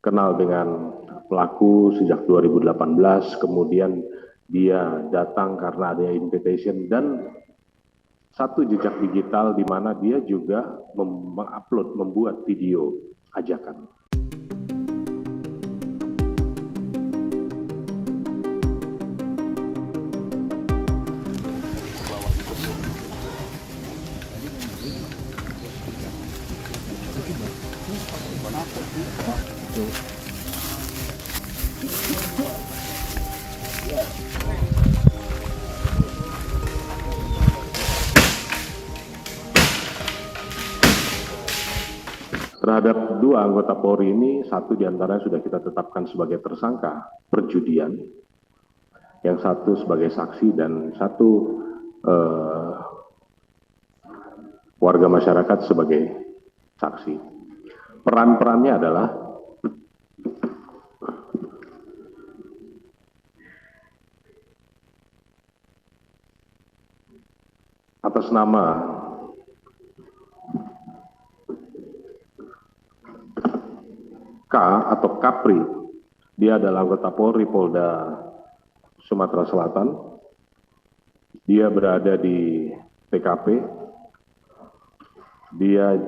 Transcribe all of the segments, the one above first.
kenal dengan pelaku sejak 2018, kemudian dia datang karena ada invitation, dan satu jejak digital di mana dia juga mengupload, membuat video ajakan. Terhadap dua anggota Polri ini, satu diantaranya sudah kita tetapkan sebagai tersangka perjudian, yang satu sebagai saksi, dan satu warga masyarakat sebagai saksi. Peran-perannya adalah atas nama K atau Kapri, dia adalah anggota Polri Polda Sumatera Selatan. Dia berada di TKP. Dia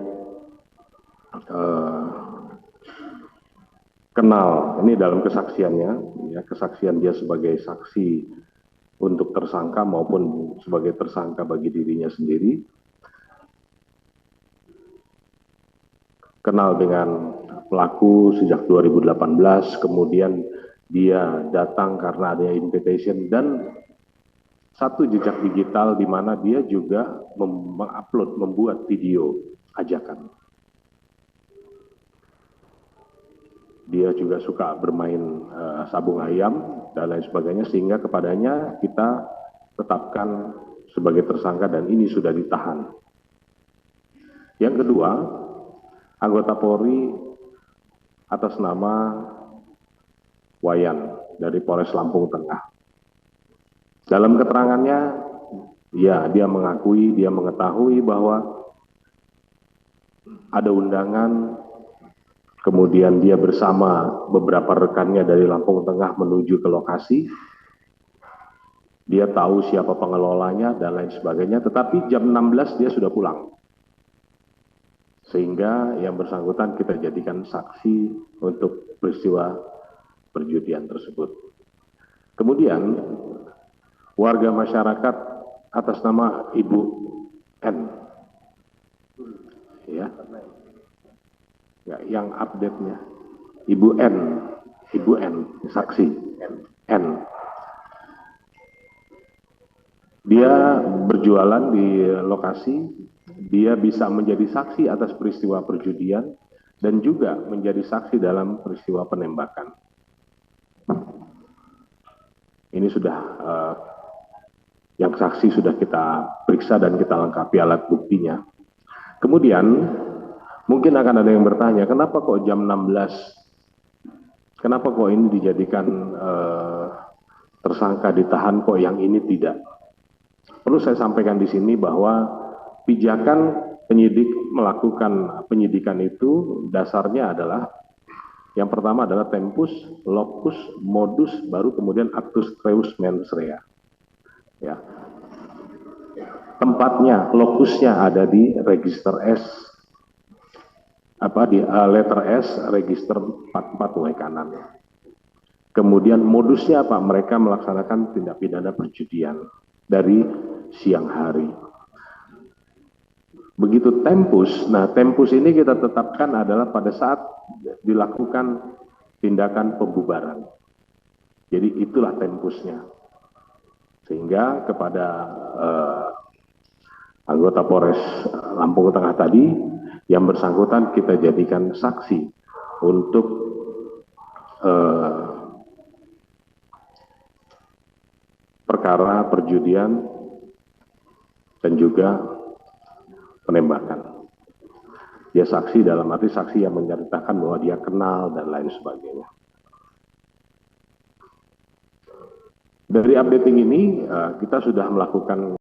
kenal, ini dalam kesaksiannya, ya, kesaksian dia sebagai saksi untuk tersangka maupun sebagai tersangka bagi dirinya sendiri. Kenal dengan pelaku sejak 2018, kemudian dia datang karena ada invitation, dan satu jejak digital di mana dia juga mengupload, membuat video ajakan. Dia juga suka bermain sabung ayam dan lain sebagainya, sehingga kepadanya kita tetapkan sebagai tersangka dan ini sudah ditahan. Yang kedua, anggota Polri atas nama Wayan dari Polres Lampung Tengah. Dalam keterangannya, ya, dia mengakui, dia mengetahui bahwa ada undangan, kemudian dia bersama beberapa rekannya dari Lampung Tengah menuju ke lokasi. Dia tahu siapa pengelolanya dan lain sebagainya, tetapi jam 16 dia sudah pulang. Sehingga yang bersangkutan kita jadikan saksi untuk peristiwa perjudian tersebut. Kemudian warga masyarakat atas nama Ibu N, ya, yang update-nya Ibu N, saksi N. Dia berjualan di lokasi, dia bisa menjadi saksi atas peristiwa perjudian dan juga menjadi saksi dalam peristiwa penembakan. Ini sudah yang saksi sudah kita periksa dan kita lengkapi alat buktinya. Kemudian mungkin akan ada yang bertanya, kenapa kok jam 16? Kenapa kok ini dijadikan tersangka ditahan, kok yang ini tidak? Perlu saya sampaikan di sini bahwa pijakan penyidik melakukan penyidikan itu dasarnya adalah yang pertama adalah tempus, locus, modus, baru kemudian actus reus mens rea. Ya. Tempatnya, lokusnya ada di register S, di letter S, register 44 W kanan. Kemudian modusnya apa? Mereka melaksanakan tindak pidana perjudian dari siang hari. Begitu tempus, nah tempus ini kita tetapkan adalah pada saat dilakukan tindakan pembubaran. Jadi itulah tempusnya. Sehingga kepada anggota Polres Lampung Tengah tadi, yang bersangkutan kita jadikan saksi untuk perkara perjudian dan juga penembakan. Dia saksi dalam arti saksi yang menceritakan bahwa dia kenal dan lain sebagainya. Dari updating ini kita sudah melakukan